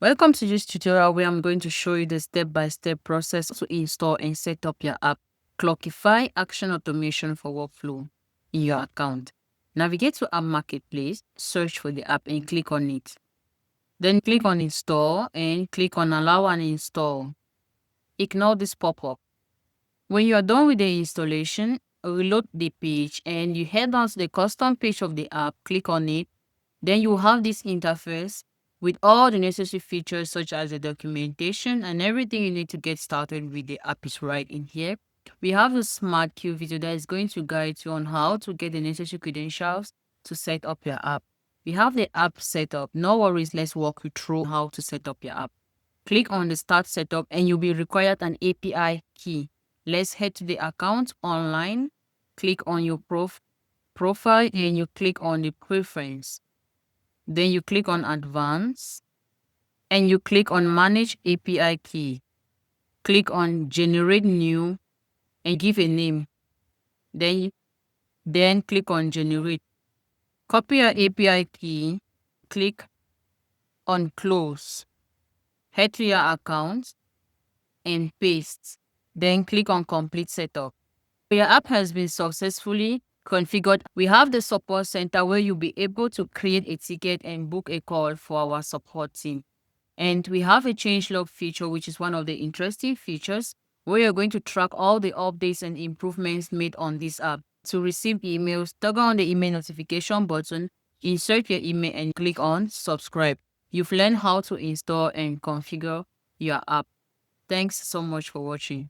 Welcome to this tutorial where I'm going to show you the step-by-step process to install and set up your app, Clockify Action Automation for workflow in your account. Navigate to App Marketplace, search for the app and click on it. Then click on Install and click on Allow and Install. Ignore this pop-up. When you are done with the installation, reload the page and you head down to the custom page of the app, click on it. Then you have this interface with all the necessary features such as the documentation and everything you need to get started with the app is right in here. We have a smart queue video that is going to guide you on how to get the necessary credentials to set up your app. We have the app set up. No worries, let's walk you through how to set up your app. Click on the start setup and you'll be required an API key. Let's head to the account online. Click on your profile and you click on the preference. Then you click on Advanced and you click on Manage API Key. Click on Generate New and give a name. Then click on Generate. Copy your API key. Click on Close. Head to your account and paste. Then click on Complete Setup. Your app has been successfully configured. We have the support center where you'll be able to create a ticket and book a call for our support team. And we have a changelog feature, which is one of the interesting features where you're going to track all the updates and improvements made on this app. To receive emails, toggle on the email notification button, insert your email and click on subscribe. You've learned how to install and configure your app. Thanks so much for watching.